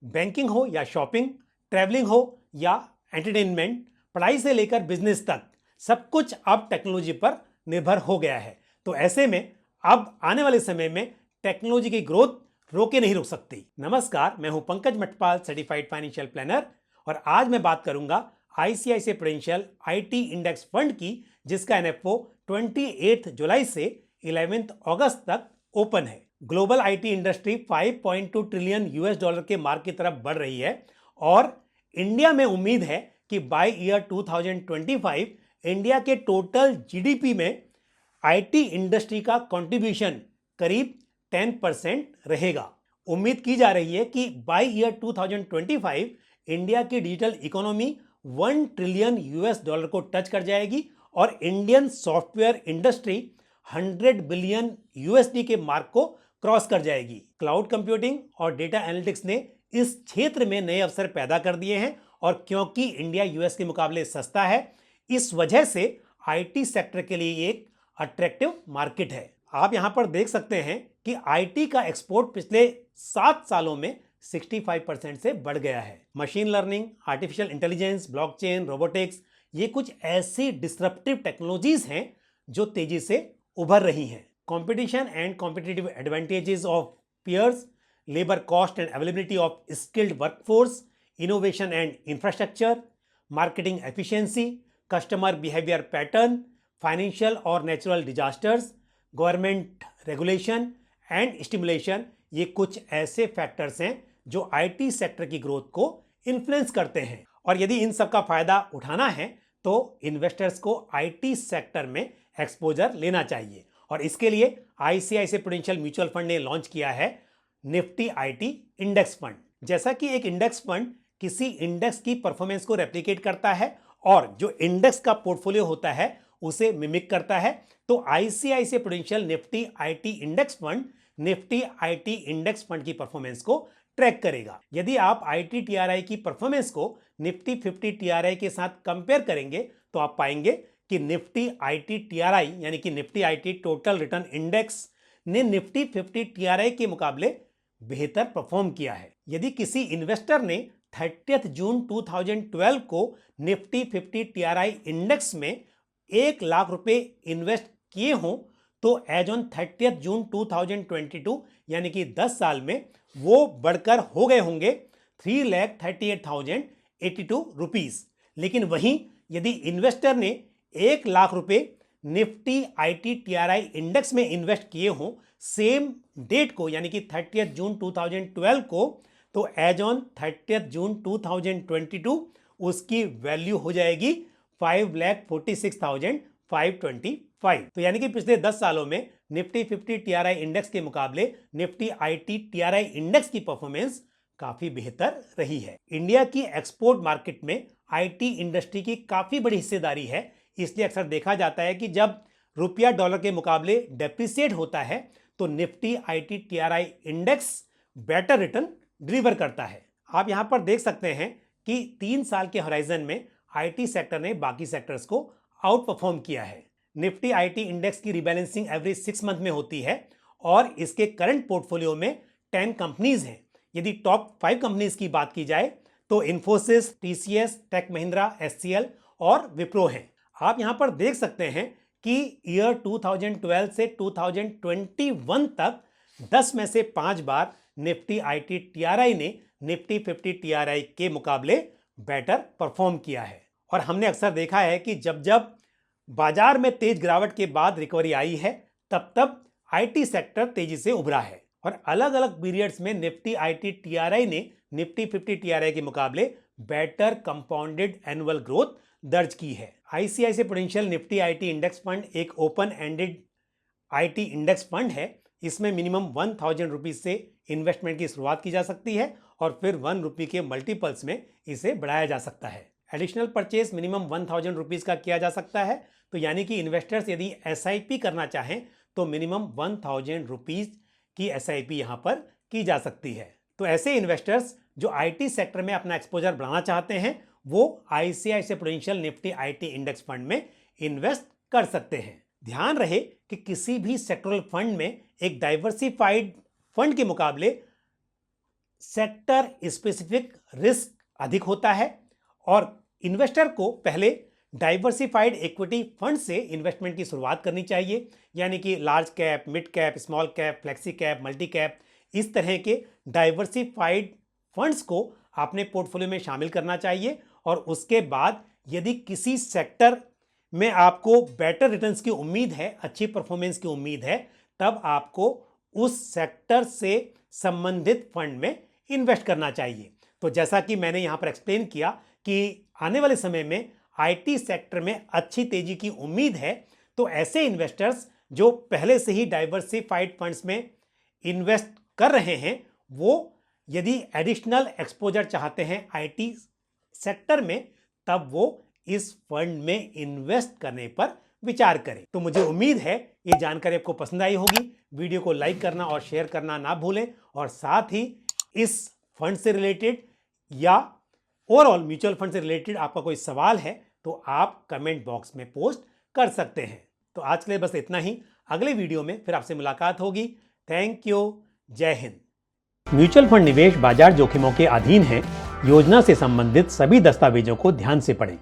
Banking हो या shopping, travelling हो या एंटरटेनमेंट, पढ़ाई से लेकर बिजनेस तक सब कुछ अब टेक्नोलॉजी पर निर्भर हो गया है। तो ऐसे में अब आने वाले समय में टेक्नोलॉजी की ग्रोथ रोके नहीं रुक सकती। नमस्कार, मैं हूं Pankaj Matpal, certified financial planner, और आज मैं बात करूंगा ICICI prudential IT index fund की, जिसका एनएफओ 28 जुलाई से 11 अगस्त तक ओपन है। Global IT industry 5.2 trillion US dollar के मार्क की तरफ बढ़ रही है और इंडिया में उम्मीद है कि बाय ईयर 2025 इंडिया के टोटल जीडीपी में आईटी इंडस्ट्री का कंट्रीब्यूशन करीब 10% रहेगा। उम्मीद की जा रही है कि बाय ईयर 2025 इंडिया की digital economy 1 trillion US dollar को टच कर जाएगी और Indian software industry 100 billion USD के मार्क को क्रॉस कर जाएगी। क्लाउड कंप्यूटिंग और डेटा एनालिटिक्स ने इस क्षेत्र में नए अवसर पैदा कर दिए हैं और क्योंकि इंडिया यूएस के मुकाबले सस्ता है, इस वजह से आईटी सेक्टर के लिए एक अट्रैक्टिव मार्केट है। आप यहां पर देख सकते हैं कि आईटी का एक्सपोर्ट पिछले 7 सालों में 65% से बढ़ गया है। Machine learning, artificial intelligence, blockchain, robotics, ये कुछ ऐसी डिस्रप्टिव टेक्नोलॉजीज हैं जो तेजी से उभर रही हैं। Competition and competitive advantages of peers, labour cost and availability of skilled workforce, innovation and infrastructure, marketing efficiency, customer behaviour pattern, financial और natural disasters, government regulation and stimulation, ये कुछ ऐसे फैक्टर्स हैं जो आईटी सेक्टर की growth को influence करते हैं। और यदि इन सब का फायदा उठाना है तो इन्वेस्टर्स को आईटी सेक्टर में एक्सपोजर लेना चाहिए, और इसके लिए आईसीआईसीआई प्रूडेंशियल म्यूचुअल फंड ने लॉन्च किया है निफ्टी आईटी इंडेक्स फंड। जैसा कि एक इंडेक्स फंड किसी इंडेक्स की परफॉर्मेंस को रेप्लिकेट करता है और जो इंडेक्स का पोर्टफोलियो होता है उसे मिमिक करता है, तो ICICI Prudential Nifty IT index fund Nifty IT index fund की परफॉर्मेंस को ट्रैक करेगा। यदि आप आईटी टीआरआई की परफॉर्मेंस को निफ्टी 50 टीआरआई के साथ कंपेयर करेंगे तो आप पाएंगे कि निफ्टी आईटी टीआरआई यानी कि Nifty IT total return index ने निफ्टी 50 टीआरआई के मुकाबले बेहतर परफॉर्म किया है। यदि किसी इन्वेस्टर ने 30 जून 2012 को निफ्टी 50 टीआरआई इंडेक्स में 1 लाख रुपए इन्वेस्ट किए हों तो एज ऑन 30 जून 2022 यानी कि 10 साल में वो बढ़कर हो गए होंगे 3,38,082 रुपीस। लेकिन वहीं यदि इन्वेस्टर ने 1 लाख रुपए निफ्टी आईटी टीआरआई इंडेक्स में इन्वेस्ट किए हों सेम डेट को यानी कि 30 जून 2012 को, तो एज ऑन 30 जून 2022 उसकी वैल्यू हो जाएगी 5,46,525। तो यानी कि पिछले 10 सालों में निफ्टी 50 टीआरआई इंडेक्स के मुकाबले निफ्टी आईटी टीआरआई इंडेक्स की परफॉर्मेंस काफी बेहतर रही है। इंडिया की एक्सपोर्ट मार्केट में आईटी इंडस्ट्री की काफी बड़ी हिस्सेदारी है, इसलिए अक्सर देखा जाता है कि जब रुपया डॉलर के मुकाबले डेप्रिसिएट होता है तो Nifty IT TRI index better return deliver करता है। आप यहां पर देख सकते हैं कि 3 साल के होराइजन में आईटी सेक्टर ने बाकी सेक्टर्स को आउट परफॉर्म किया है। निफ्टी आईटी इंडेक्स की रिबैलेंसिंग एवरेज 6 मंथ में होती है और इसके करंट पोर्टफोलियो में 10 कंपनीज हैं। यदि टॉप 5 कंपनीज की बात की जाए तो Infosys, TCS, tech Mahindra, HCL और विप्रो हैं। आप यहां पर देख सकते हैं कि ईयर 2012 से 2021 तक 10 में से 5 बार निफ्टी आईटी टीआरआई ने निफ्टी 50 टीआरआई के मुकाबले बेटर परफॉर्म किया है। और हमने अक्सर देखा है कि जब जब बाजार में तेज गिरावट के बाद रिकवरी आई है तब तब आईटी सेक्टर तेजी से उभरा है और अलग अलग पीरियड्स में निफ्टी आईटी टीआरआई ने निफ्टी 50 टीआरआई के मुकाबले बेटर कंपाउंडेड एनुअल ग्रोथ दर्ज की है। ICICI Prudential Nifty IT index fund एक open ended IT index fund है। इसमें मिनिमम 1,000 रुपीज से इन्वेस्टमेंट की शुरुआत की जा सकती है और फिर 1 रुपये के मल्टीपल्स में इसे बढ़ाया जा सकता है। एडिशनल परचेस मिनिमम 1,000 रुपीज का किया जा सकता है, तो यानी कि इन्वेस्टर्स यदि एसआईपी करना चाहें तो मिनिमम 1,000 रुपीज की एसआईपी यहां पर की जा सकती है। तो ऐसे इन्वेस्टर्स जो आईटी सेक्टर में अपना एक्सपोजर बढ़ाना चाहते हैं वो ICICI Prudential Nifty IT index fund में इन्वेस्ट कर सकते हैं। ध्यान रहे कि किसी भी सेक्टरल फंड में एक डाइवर्सिफाइड फंड के मुकाबले सेक्टर स्पेसिफिक रिस्क अधिक होता है और इन्वेस्टर को पहले डाइवर्सिफाइड इक्विटी फंड से इन्वेस्टमेंट की शुरुआत करनी चाहिए, यानी कि large cap, mid cap, small cap, flexi cap, multi cap, इस तरह के डाइवर्सिफाइड फंड्स को अपने पोर्टफोलियो में शामिल करना चाहिए। और उसके बाद यदि किसी सेक्टर में आपको बेटर रिटर्न्स की उम्मीद है, अच्छी परफॉर्मेंस की उम्मीद है, तब आपको उस सेक्टर से संबंधित फंड में इन्वेस्ट करना चाहिए। तो जैसा कि मैंने यहां पर एक्सप्लेन किया कि आने वाले समय में आईटी सेक्टर में अच्छी तेजी की उम्मीद है, तो ऐसे इन्वेस्टर्स जो पहले से ही डाइवर्सिफाइड फंड्स में इन्वेस्ट कर रहे हैं, वो यदि एडिशनल एक्सपोजर चाहते हैं आईटी सेक्टर में, तब वो इस फंड में इन्वेस्ट करने पर विचार करें। तो मुझे उम्मीद है ये जानकारी आपको पसंद आई होगी। वीडियो को लाइक करना और शेयर करना ना भूलें, और साथ ही इस फंड से रिलेटेड या ओवरऑल म्यूचुअल फंड से रिलेटेड आपका कोई सवाल है तो आप कमेंट बॉक्स में पोस्ट कर सकते हैं। तो आज के लिए बस इतना ही। अगले वीडियो में फिर आपसे मुलाकात होगी। Thank you. जय हिंद। म्यूचुअल फंड निवेश बाजार जोखिमों के अधीन है। योजना से संबंधित सभी दस्तावेजों को ध्यान से पढ़ें।